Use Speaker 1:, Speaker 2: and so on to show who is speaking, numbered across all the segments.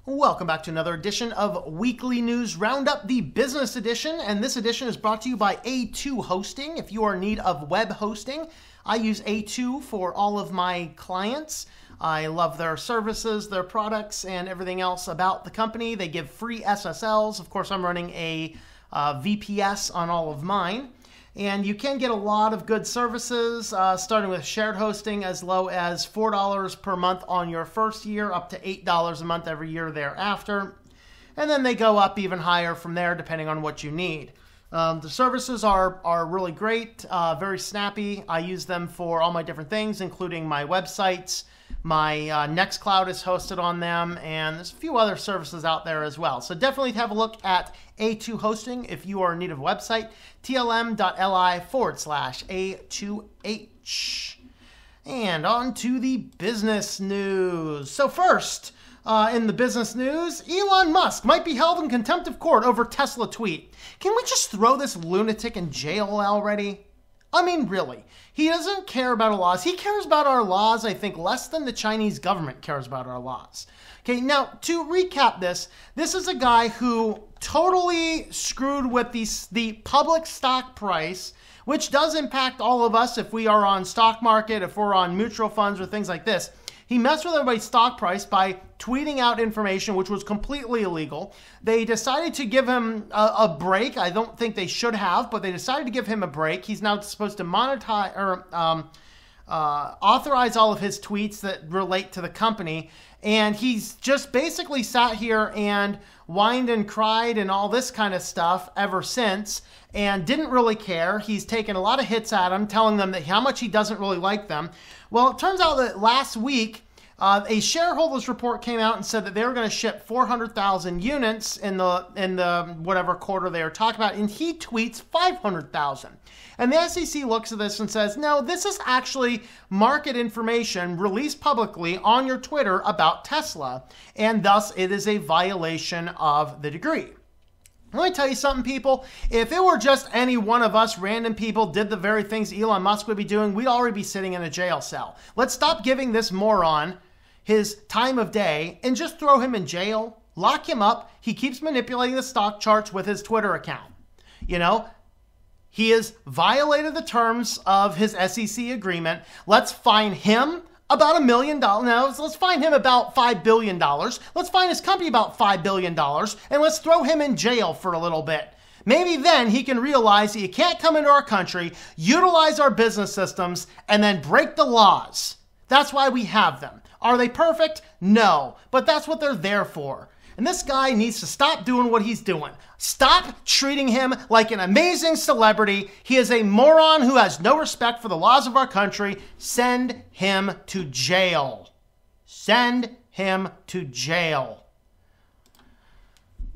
Speaker 1: Welcome back to another edition of Weekly News Roundup, the business edition, and this edition is brought to you by A2 Hosting. If you are in need of web hosting, I use A2 for all of my clients. I love their services, their products, and everything else about the company. They give free SSLs. Of course, I'm running a VPS on all of mine. And you can get a lot of good services, starting with shared hosting as low as $4 per month on your first year, up to $8 a month every year thereafter. And then they go up even higher from there, depending on what you need. The services are really great, very snappy. I use them for all my different things, including my websites. My Nextcloud is hosted on them, and there's a few other services out there as well. So definitely have a look at A2 Hosting if you are in need of a website, tlm.li/A2H. And on to the business news. So first, in the business news, Elon Musk might be held in contempt of court over Tesla tweet. Can we just throw this lunatic in jail already? I mean, really, he doesn't care about our laws. He cares about our laws, I think, less than the Chinese government cares about our laws. Okay, now, to recap this is a guy who totally screwed with the public stock price, which does impact all of us if we are on stock market, if we're on mutual funds or things like this. He messed with everybody's stock price by tweeting out information which was completely illegal. They decided to give him a break. I don't think they should have, but they decided to give him a break. He's now supposed to monetize or authorize all of his tweets that relate to the company. And he's just basically sat here and whined and cried and all this kind of stuff ever since and didn't really care. He's taken a lot of hits at them, telling them that how much he doesn't really like them. Well, it turns out that last week, a shareholders report came out and said that they were going to ship 400,000 units in the whatever quarter they were talking about, and he tweets 500,000. And the SEC looks at this and says, no, this is actually market information released publicly on your Twitter about Tesla, and thus it is a violation of the decree. Let me tell you something, people. If it were just any one of us random people did the very things Elon Musk would be doing, we'd already be sitting in a jail cell. Let's stop giving this moron his time of day and just throw him in jail, lock him up. He keeps manipulating the stock charts with his Twitter account. You know, he has violated the terms of his SEC agreement. Let's fine him about $1 million. Now, let's fine him about $5 billion. Let's fine his company about $5 billion, and let's throw him in jail for a little bit. Maybe then he can realize that you can't come into our country, utilize our business systems, and then break the laws. That's why we have them. Are they perfect? No, but that's what they're there for. And this guy needs to stop doing what he's doing. Stop treating him like an amazing celebrity. He is a moron who has no respect for the laws of our country. Send him to jail. Send him to jail.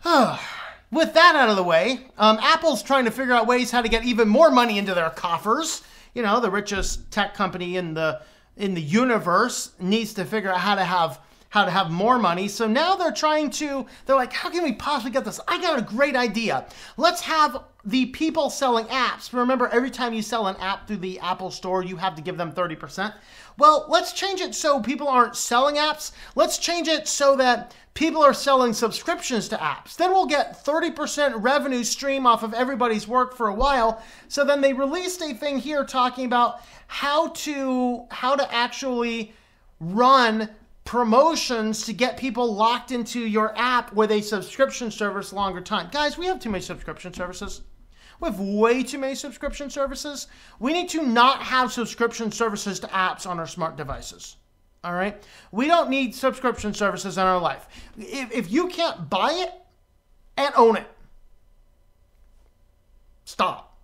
Speaker 1: With that out of the way, Apple's trying to figure out ways how to get even more money into their coffers. You know, the richest tech company in the universe needs to figure out how to have more money. So now they're like, how can we possibly get this? I got a great idea. Let's have the people selling apps. Remember, every time you sell an app through the Apple Store, you have to give them 30%. Well, let's change it so people aren't selling apps. Let's change it so that people are selling subscriptions to apps. Then we'll get 30% revenue stream off of everybody's work for a while. So then they released a thing here talking about how to actually run promotions to get people locked into your app with a subscription service longer time. Guys, we have too many subscription services. We have way too many subscription services. We need to not have subscription services to apps on our smart devices. All right? We don't need subscription services in our life. If you can't buy it and own it, stop.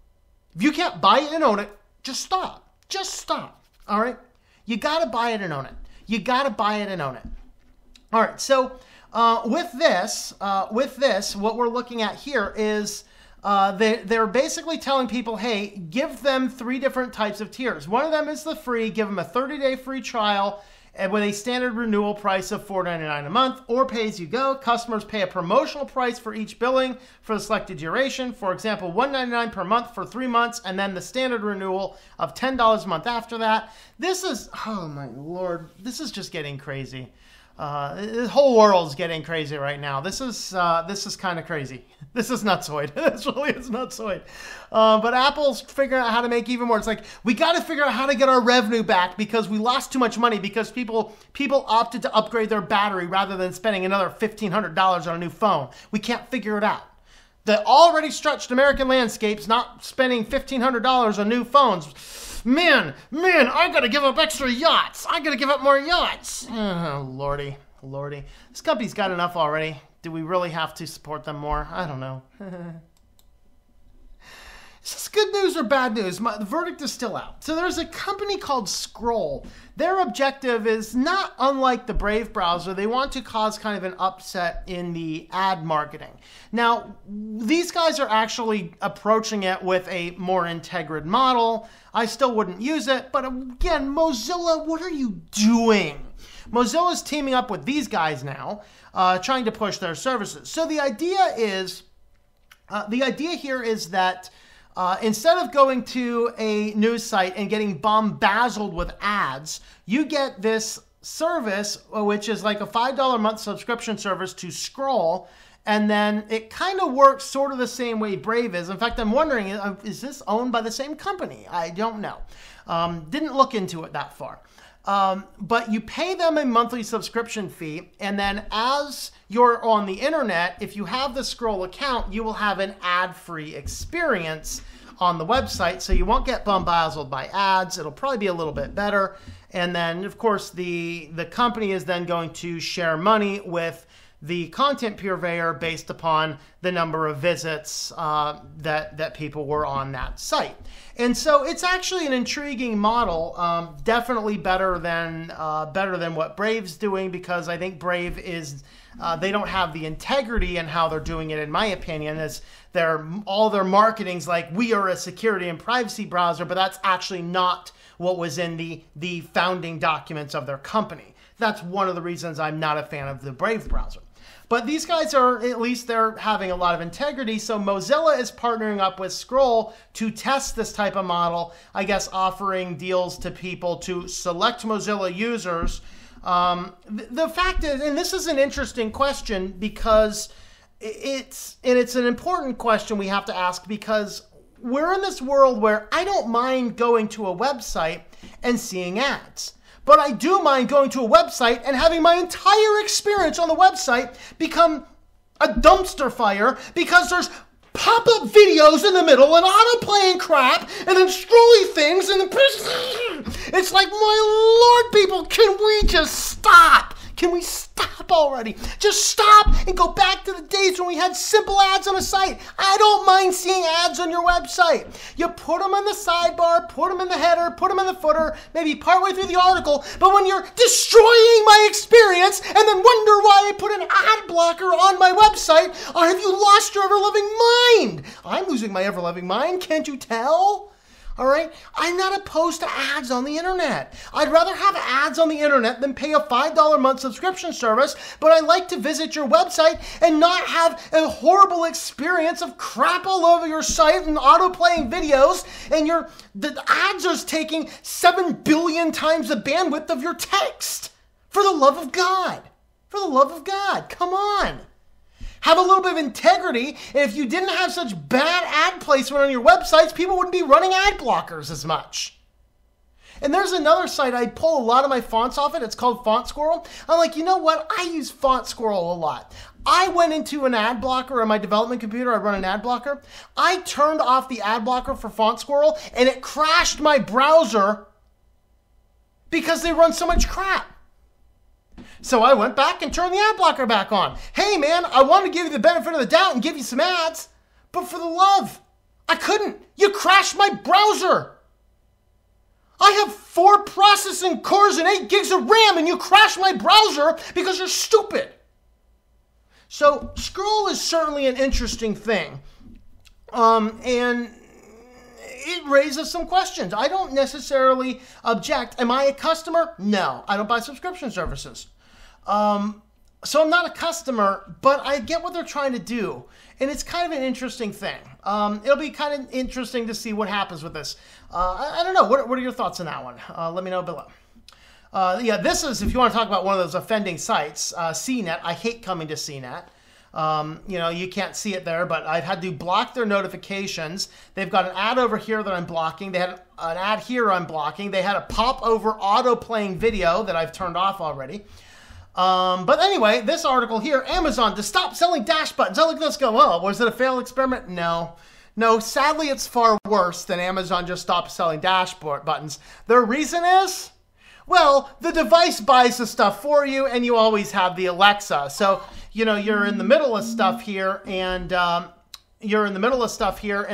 Speaker 1: If you can't buy it and own it, just stop. Just stop. All right? You got to buy it and own it. You got to buy it and own it. All right, so with this, what we're looking at here is they're basically telling people, hey, give them 3 different types of tiers. One of them is the free, give them a 30-day free trial with a standard renewal price of $4.99 a month, or pay as you go. Customers pay a promotional price for each billing for the selected duration. For example, $1.99 per month for 3 months, and then the standard renewal of $10 a month after that. This is, oh my Lord, this is just getting crazy. The whole world's getting crazy right now. This is kind of crazy. This is nutsoid. This really is nutsoid. But Apple's figuring out how to make even more. It's like, we got to figure out how to get our revenue back because we lost too much money because people opted to upgrade their battery rather than spending another $1,500 on a new phone. We can't figure it out. The already stretched American landscape's not spending $1,500 on new phones. Man, I gotta give up extra yachts. I gotta give up more yachts. Oh, lordy. This company's got enough already. Do we really have to support them more? I don't know. Is this good news or bad news? The verdict is still out. So there's a company called Scroll. Their objective is not unlike the Brave browser. They want to cause kind of an upset in the ad marketing. Now, these guys are actually approaching it with a more integrated model. I still wouldn't use it, but again, Mozilla, what are you doing? Mozilla's teaming up with these guys now, trying to push their services. So the idea here is that instead of going to a news site and getting bombarded with ads, you get this service, which is like a $5 a month subscription service to Scroll, and then it kind of works sort of the same way Brave is. In fact, I'm wondering, is this owned by the same company? I don't know. Didn't look into it that far. But you pay them a monthly subscription fee, and then as you're on the internet, if you have the Scroll account, you will have an ad-free experience on the website, so you won't get bombarded by ads. It'll probably be a little bit better. And then, of course, the company is then going to share money with the content purveyor based upon the number of visits that people were on that site. And so it's actually an intriguing model, definitely better than what Brave's doing, because I think Brave is they don't have the integrity in how they're doing it, in my opinion. Is all their marketing's like, we are a security and privacy browser, but that's actually not what was in the founding documents of their company. That's one of the reasons I'm not a fan of the Brave browser. But these guys are, at least they're having a lot of integrity. So Mozilla is partnering up with Scroll to test this type of model, I guess offering deals to people to select Mozilla users. The fact is, and this is an interesting question because it's an important question we have to ask, because we're in this world where I don't mind going to a website and seeing ads. But I do mind going to a website and having my entire experience on the website become a dumpster fire because there's pop-up videos in the middle and auto-playing crap and then scrolly things and it's like, my lord, people, can we just stop? Can we stop already? Just stop and go back to the days when we had simple ads on a site. I don't mind seeing ads on your website. You put them in the sidebar, put them in the header, put them in the footer, maybe partway through the article, but when you're destroying my experience and then wonder why I put an ad blocker on my website, or have you lost your ever-loving mind? I'm losing my ever-loving mind, can't you tell? All right, I'm not opposed to ads on the internet. I'd rather have ads on the internet than pay a $5 a month subscription service, but I like to visit your website and not have a horrible experience of crap all over your site and auto-playing videos, and the ads are taking 7 billion times the bandwidth of your text. For the love of God. For the love of God, come on. Have a little bit of integrity. And if you didn't have such bad ad placement on your websites, people wouldn't be running ad blockers as much. And there's another site, I pull a lot of my fonts off it. It's called Font Squirrel. I'm like, you know what? I use Font Squirrel a lot. I went into an ad blocker on my development computer. I run an ad blocker. I turned off the ad blocker for Font Squirrel, and it crashed my browser because they run so much crap. So I went back and turned the ad blocker back on. Hey man, I wanted to give you the benefit of the doubt and give you some ads, but for the love, I couldn't. You crashed my browser. I have 4 processing cores and 8 gigs of RAM, and you crashed my browser because you're stupid. So Scroll is certainly an interesting thing. And it raises some questions. I don't necessarily object. Am I a customer? No, I don't buy subscription services. So I'm not a customer, but I get what they're trying to do. And it's kind of an interesting thing. It'll be kind of interesting to see what happens with this. I don't know. What are your thoughts on that one? Let me know below. Yeah, this is, if you want to talk about one of those offending sites, CNET. I hate coming to CNET. You know, you can't see it there, but I've had to block their notifications. They've got an ad over here that I'm blocking. They had an ad here I'm blocking. They had a pop over auto playing video that I've turned off already. But anyway, this article here, Amazon to stop selling dash buttons. Oh, look at this go. Oh, was it a failed experiment? No. No, sadly, it's far worse than Amazon just stopped selling dash buttons. Their reason is, well, the device buys the stuff for you, and you always have the Alexa. So, you know, you're in the middle of stuff here, and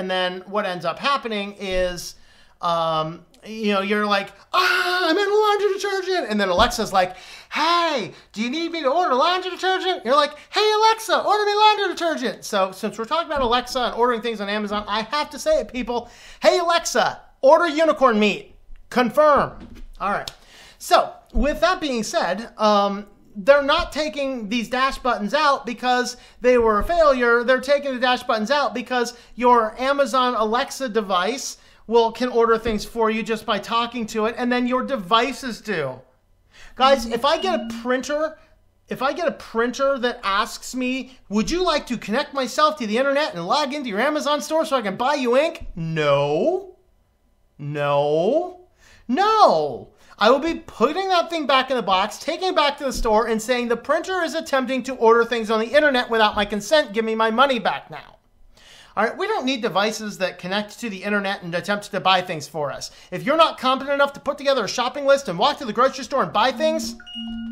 Speaker 1: then what ends up happening is, you know, you're like, I'm in laundry detergent. And then Alexa's like, hey, do you need me to order laundry detergent? You're like, hey, Alexa, order me laundry detergent. So since we're talking about Alexa and ordering things on Amazon, I have to say it, people. Hey, Alexa, order unicorn meat. Confirm. All right. So with that being said, they're not taking these dash buttons out because they were a failure. They're taking the dash buttons out because your Amazon Alexa device can order things for you just by talking to it, and then your devices do. Guys, if I get a printer that asks me, would you like to connect myself to the internet and log into your Amazon store so I can buy you ink? No. No. No. I will be putting that thing back in the box, taking it back to the store, and saying the printer is attempting to order things on the internet without my consent. Give me my money back now. All right, we don't need devices that connect to the internet and attempt to buy things for us. If you're not competent enough to put together a shopping list and walk to the grocery store and buy things,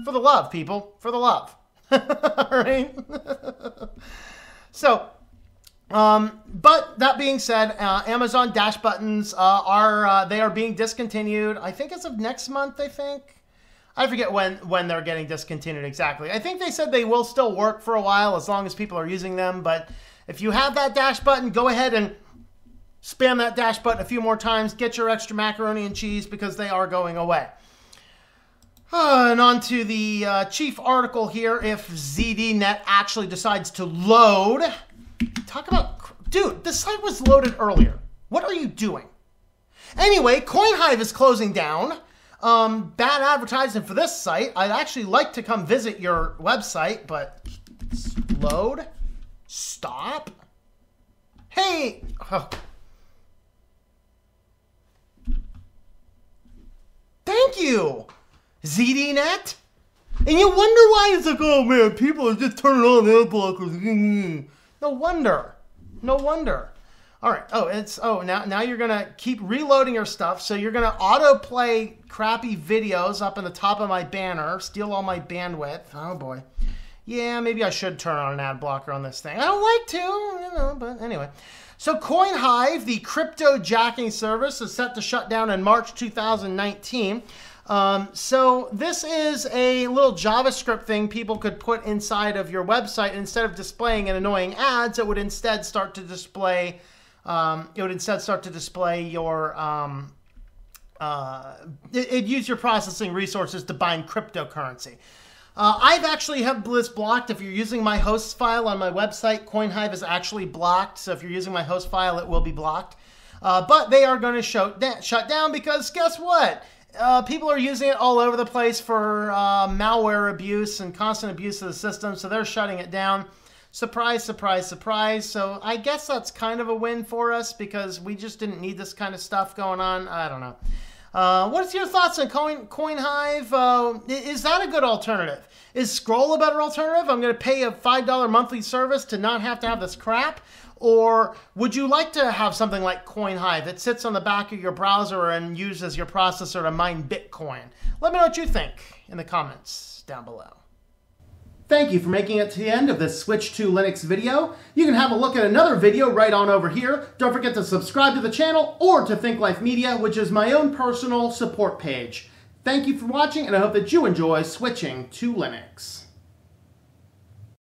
Speaker 1: for the love, people, for the love. All right? So, but that being said, Amazon dash buttons are being discontinued. I think as of next month, I forget when they're getting discontinued exactly. I think they said they will still work for a while as long as people are using them, but if you have that dash button, go ahead and spam that dash button a few more times. Get your extra macaroni and cheese because they are going away. And on to the chief article here. If ZDNet actually decides to load. Talk about... Dude, the site was loaded earlier. What are you doing? Anyway, Coinhive is closing down. Bad advertising for this site. I'd actually like to come visit your website, but load... Stop. Hey. Oh. Thank you, ZDNet. And you wonder why it's like, oh man, people are just turning on ad blockers. No wonder. No wonder. All right. Now you're gonna keep reloading your stuff. So you're gonna autoplay crappy videos up in the top of my banner, steal all my bandwidth. Oh boy. Yeah, maybe I should turn on an ad blocker on this thing. I don't like to, you know, but anyway. So Coinhive, the crypto jacking service, is set to shut down in March 2019. So this is a little JavaScript thing people could put inside of your website. Instead of displaying an annoying ads, it would instead start to display. Your. It'd use your processing resources to bind cryptocurrency. I've actually have this blocked. If you're using my host file on my website, Coinhive is actually blocked. So if you're using my host file, it will be blocked. But they are going to shut down because guess what? People are using it all over the place for malware abuse and constant abuse of the system. So they're shutting it down. Surprise, surprise, surprise. So I guess that's kind of a win for us because we just didn't need this kind of stuff going on. I don't know. What's your thoughts on Coinhive? Is that a good alternative? Is Scroll a better alternative? I'm going to pay a $5 monthly service to not have to have this crap? Or would you like to have something like Coinhive that sits on the back of your browser and uses your processor to mine Bitcoin? Let me know what you think in the comments down below. Thank you for making it to the end of this Switch to Linux video. You can have a look at another video right on over here. Don't forget to subscribe to the channel or to Think Life Media, which is my own personal support page. Thank you for watching, and I hope that you enjoy switching to Linux.